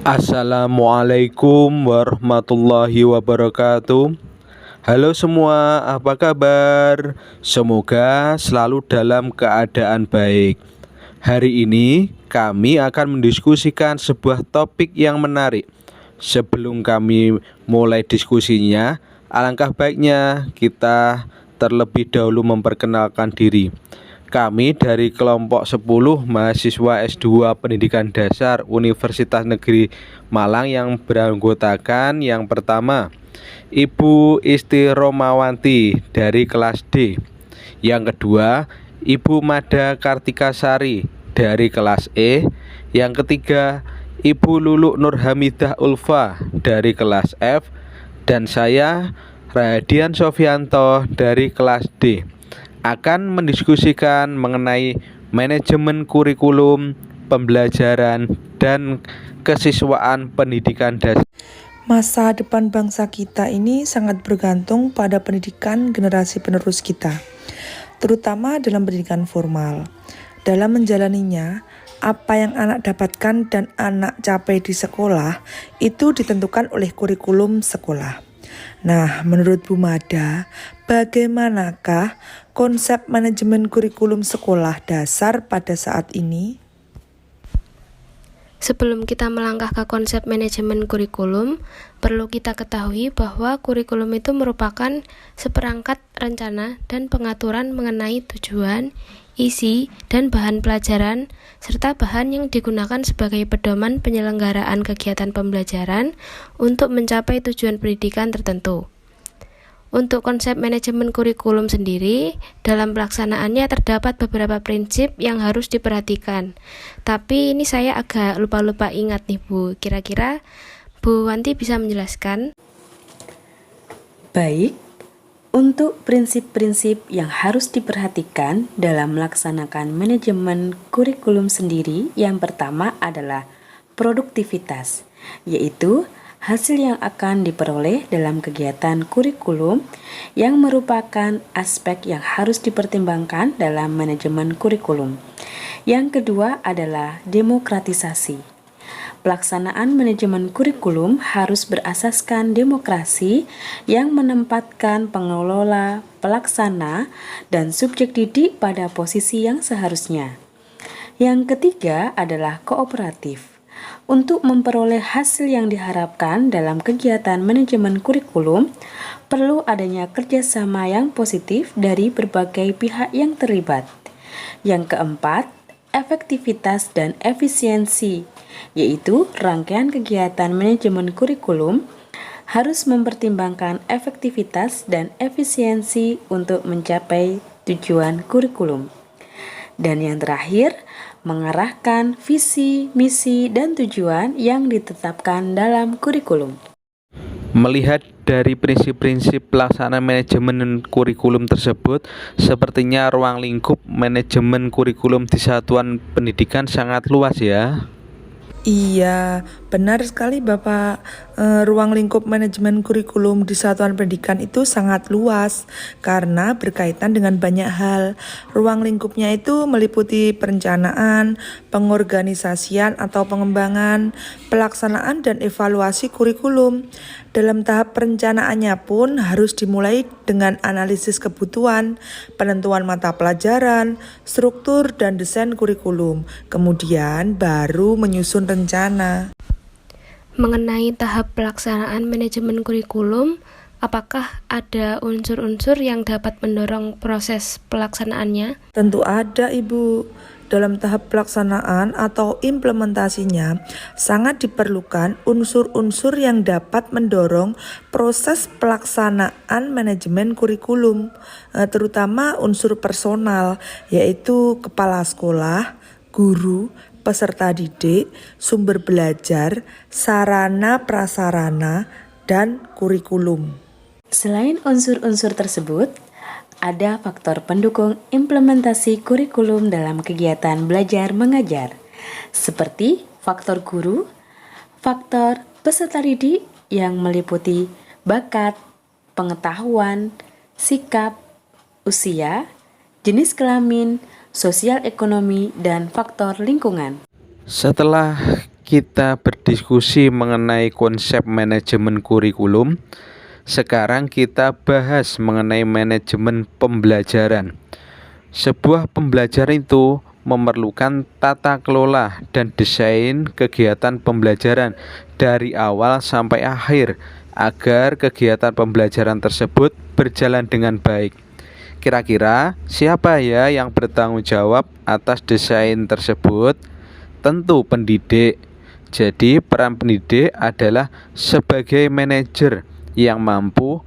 Assalamualaikum warahmatullahi wabarakatuh. Halo semua, apa kabar? Semoga selalu dalam keadaan baik. Hari ini kami akan mendiskusikan sebuah topik yang menarik. Sebelum kami mulai diskusinya, alangkah baiknya kita terlebih dahulu memperkenalkan diri. Kami dari kelompok 10 mahasiswa S2 Pendidikan Dasar Universitas Negeri Malang yang beranggotakan yang pertama Ibu Isti Romawanti dari kelas D. Yang kedua Ibu Mada Kartikasari dari kelas E. Yang ketiga Ibu Lulu Nurhamidah Ulfa dari kelas F. Dan saya Radian Sofianto dari kelas D akan mendiskusikan mengenai manajemen kurikulum, pembelajaran, dan kesiswaan pendidikan dasar. Masa depan bangsa kita ini sangat bergantung pada pendidikan generasi penerus kita, terutama dalam pendidikan formal. Dalam menjalaninya, apa yang anak dapatkan dan anak capai di sekolah itu ditentukan oleh kurikulum sekolah. Nah, menurut Bu Mada, bagaimanakah konsep manajemen kurikulum sekolah dasar pada saat ini? Sebelum kita melangkah ke konsep manajemen kurikulum, perlu kita ketahui bahwa kurikulum itu merupakan seperangkat rencana dan pengaturan mengenai tujuan, isi, dan bahan pelajaran, serta bahan yang digunakan sebagai pedoman penyelenggaraan kegiatan pembelajaran untuk mencapai tujuan pendidikan tertentu. Untuk konsep manajemen kurikulum sendiri, dalam pelaksanaannya terdapat beberapa prinsip yang harus diperhatikan. Tapi ini saya agak lupa-lupa ingat nih Bu. Kira-kira Bu Wanti bisa menjelaskan? Baik, untuk prinsip-prinsip yang harus diperhatikan dalam melaksanakan manajemen kurikulum sendiri, yang pertama adalah produktivitas, yaitu hasil yang akan diperoleh dalam kegiatan kurikulum yang merupakan aspek yang harus dipertimbangkan dalam manajemen kurikulum. Yang kedua adalah demokratisasi. Pelaksanaan manajemen kurikulum harus berasaskan demokrasi yang menempatkan pengelola, pelaksana, dan subjek didik pada posisi yang seharusnya. Yang ketiga adalah kooperatif. Untuk memperoleh hasil yang diharapkan dalam kegiatan manajemen kurikulum, perlu adanya kerjasama yang positif dari berbagai pihak yang terlibat. Yang keempat, efektivitas dan efisiensi, yaitu rangkaian kegiatan manajemen kurikulum harus mempertimbangkan efektivitas dan efisiensi untuk mencapai tujuan kurikulum. Dan yang terakhir, mengarahkan visi, misi, dan tujuan yang ditetapkan dalam kurikulum. Melihat dari prinsip-prinsip pelaksanaan manajemen kurikulum tersebut, sepertinya ruang lingkup manajemen kurikulum di satuan pendidikan sangat luas ya. Iya, benar sekali Bapak. Ruang lingkup manajemen kurikulum di satuan pendidikan itu sangat luas karena berkaitan dengan banyak hal. Ruang lingkupnya itu meliputi perencanaan, pengorganisasian atau pengembangan, pelaksanaan dan evaluasi kurikulum. Dalam tahap perencanaannya pun harus dimulai dengan analisis kebutuhan, penentuan mata pelajaran, struktur dan desain kurikulum. Kemudian baru menyusun rencana. Mengenai tahap pelaksanaan manajemen kurikulum, apakah ada unsur-unsur yang dapat mendorong proses pelaksanaannya? Tentu ada, Ibu. Dalam tahap pelaksanaan atau implementasinya, sangat diperlukan unsur-unsur yang dapat mendorong proses pelaksanaan manajemen kurikulum, terutama unsur personal, yaitu kepala sekolah, guru, peserta didik, sumber belajar, sarana prasarana, dan kurikulum. Selain unsur-unsur tersebut, ada faktor pendukung implementasi kurikulum dalam kegiatan belajar mengajar, seperti faktor guru, faktor peserta didik yang meliputi bakat, pengetahuan, sikap, usia, jenis kelamin, sosial ekonomi, dan faktor lingkungan. Setelah kita berdiskusi mengenai konsep manajemen kurikulum. Sekarang kita bahas mengenai manajemen pembelajaran. Sebuah pembelajaran itu memerlukan tata kelola dan desain kegiatan pembelajaran dari awal sampai akhir agar kegiatan pembelajaran tersebut berjalan dengan baik. Kira-kira siapa ya yang bertanggung jawab atas desain tersebut? Tentu pendidik. Jadi peran pendidik adalah sebagai manajer yang mampu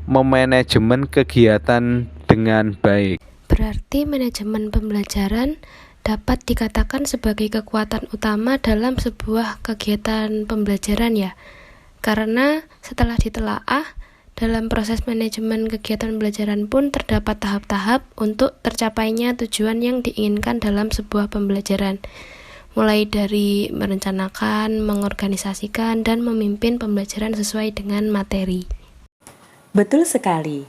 memanajemen kegiatan dengan baik. Berarti manajemen pembelajaran dapat dikatakan sebagai kekuatan utama dalam sebuah kegiatan pembelajaran ya. Karena setelah ditelaah, dalam proses manajemen kegiatan pembelajaran pun terdapat tahap-tahap untuk tercapainya tujuan yang diinginkan dalam sebuah pembelajaran. Mulai dari merencanakan, mengorganisasikan, dan memimpin pembelajaran sesuai dengan materi. Betul sekali.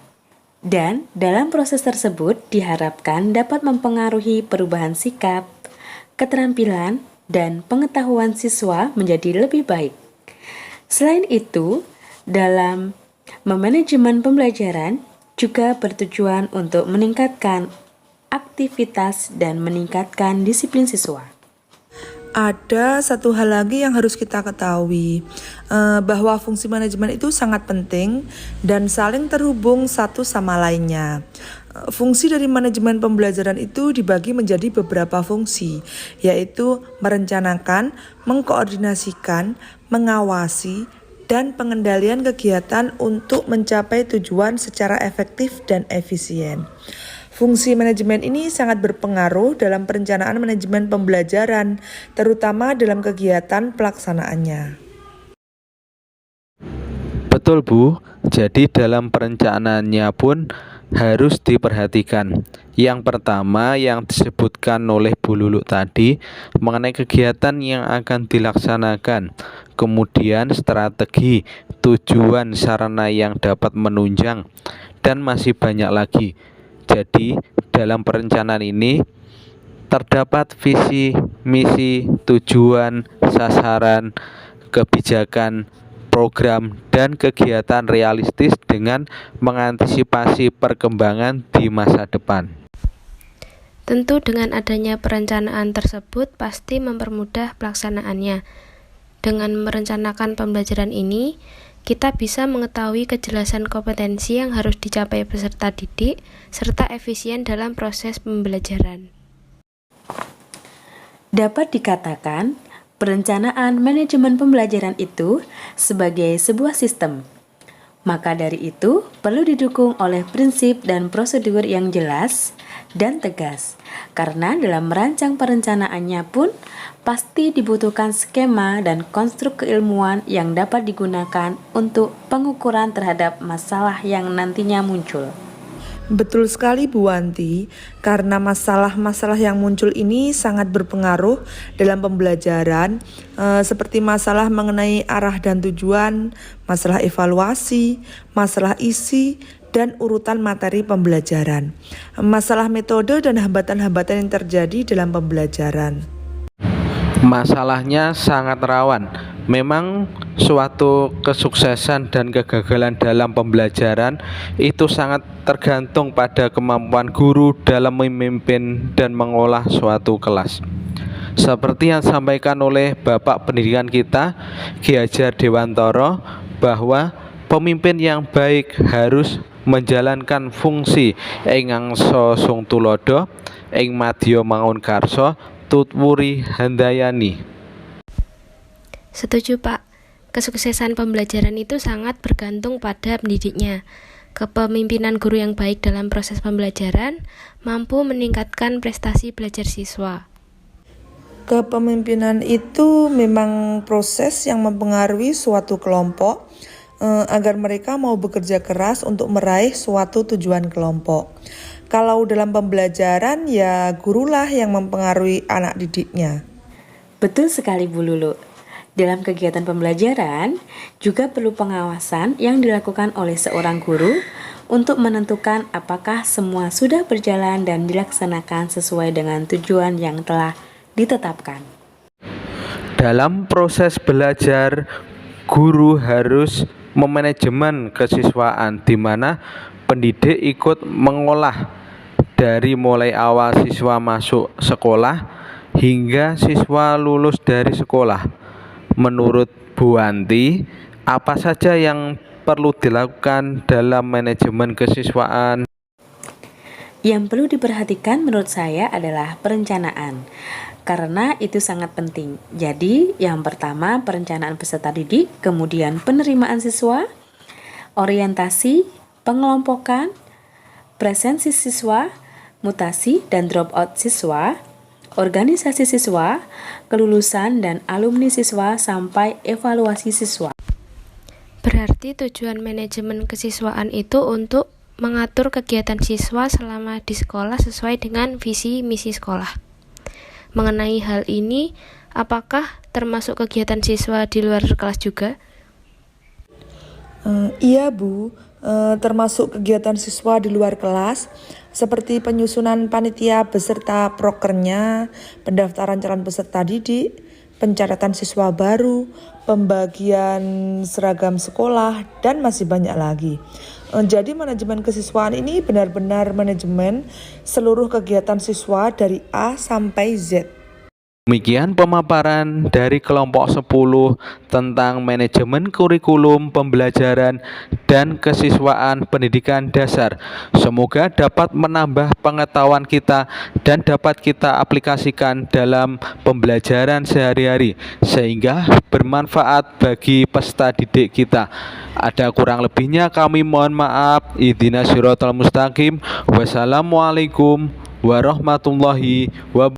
Dan dalam proses tersebut diharapkan dapat mempengaruhi perubahan sikap, keterampilan, dan pengetahuan siswa menjadi lebih baik. Selain itu, dalam memanajemen pembelajaran juga bertujuan untuk meningkatkan aktivitas dan meningkatkan disiplin siswa. Ada satu hal lagi yang harus kita ketahui, bahwa fungsi manajemen itu sangat penting dan saling terhubung satu sama lainnya. Fungsi dari manajemen pembelajaran itu dibagi menjadi beberapa fungsi, yaitu merencanakan, mengkoordinasikan, mengawasi, dan pengendalian kegiatan untuk mencapai tujuan secara efektif dan efisien. Fungsi manajemen ini sangat berpengaruh dalam perencanaan manajemen pembelajaran, terutama dalam kegiatan pelaksanaannya. Betul Bu, jadi dalam perencanaannya pun harus diperhatikan. Yang pertama yang disebutkan oleh Bu Lulu tadi mengenai kegiatan yang akan dilaksanakan. Kemudian strategi, tujuan, sarana yang dapat menunjang, dan masih banyak lagi. Jadi dalam perencanaan ini terdapat visi, misi, tujuan, sasaran, kebijakan, program, dan kegiatan realistis dengan mengantisipasi perkembangan di masa depan. Tentu dengan adanya perencanaan tersebut pasti mempermudah pelaksanaannya. Dengan merencanakan pembelajaran ini, kita bisa mengetahui kejelasan kompetensi yang harus dicapai peserta didik, serta efisien dalam proses pembelajaran. Dapat dikatakan, perencanaan manajemen pembelajaran itu sebagai sebuah sistem. Maka dari itu, perlu didukung oleh prinsip dan prosedur yang jelas dan tegas. Karena dalam merancang perencanaannya pun pasti dibutuhkan skema dan konstruk keilmuan yang dapat digunakan untuk pengukuran terhadap masalah yang nantinya muncul. Betul sekali Bu Wanti, karena masalah-masalah yang muncul ini sangat berpengaruh dalam pembelajaran, seperti masalah mengenai arah dan tujuan, masalah evaluasi, masalah isi, dan urutan materi pembelajaran, masalah metode dan hambatan-hambatan yang terjadi dalam pembelajaran. Masalahnya sangat rawan. Memang suatu kesuksesan dan kegagalan dalam pembelajaran itu sangat tergantung pada kemampuan guru dalam memimpin dan mengolah suatu kelas. Seperti yang disampaikan oleh Bapak Pendidikan kita, Ki Hajar Dewantoro, bahwa pemimpin yang baik harus menjalankan fungsi ing angsa sung tulodo, ing madya mangun karsa, tutwuri handayani. Setuju Pak, kesuksesan pembelajaran itu sangat bergantung pada pendidiknya. Kepemimpinan guru yang baik dalam proses pembelajaran mampu meningkatkan prestasi belajar siswa. Kepemimpinan itu memang proses yang mempengaruhi suatu kelompok agar mereka mau bekerja keras untuk meraih suatu tujuan kelompok. Kalau dalam pembelajaran ya gurulah yang mempengaruhi anak didiknya. Betul sekali Bu Lulu. Dalam kegiatan pembelajaran juga perlu pengawasan yang dilakukan oleh seorang guru untuk menentukan apakah semua sudah berjalan dan dilaksanakan sesuai dengan tujuan yang telah ditetapkan. Dalam proses belajar, guru harus memanajemen kesiswaan di mana pendidik ikut mengolah dari mulai awal siswa masuk sekolah hingga siswa lulus dari sekolah. Menurut Bu Wanti, apa saja yang perlu dilakukan dalam manajemen kesiswaan? Yang perlu diperhatikan menurut saya adalah perencanaan, karena itu sangat penting. Jadi, yang pertama perencanaan peserta didik, kemudian penerimaan siswa, orientasi, pengelompokan, presensi siswa, mutasi dan dropout siswa, organisasi siswa, kelulusan dan alumni siswa, sampai evaluasi siswa. Berarti tujuan manajemen kesiswaan itu untuk mengatur kegiatan siswa selama di sekolah sesuai dengan visi misi sekolah. Mengenai hal ini, apakah termasuk kegiatan siswa di luar kelas juga? Iya Bu, termasuk kegiatan siswa di luar kelas seperti penyusunan panitia beserta prokernya, pendaftaran calon peserta didik, pencatatan siswa baru, pembagian seragam sekolah, dan masih banyak lagi. Jadi manajemen kesiswaan ini benar-benar manajemen seluruh kegiatan siswa dari A sampai Z. Demikian pemaparan dari kelompok 10 tentang manajemen kurikulum pembelajaran dan kesiswaan pendidikan dasar. Semoga dapat menambah pengetahuan kita dan dapat kita aplikasikan dalam pembelajaran sehari-hari sehingga bermanfaat bagi peserta didik kita. Ada kurang lebihnya kami mohon maaf. Ihdinas siratal mustaqim. Wassalamualaikum warahmatullahi wabarakatuh.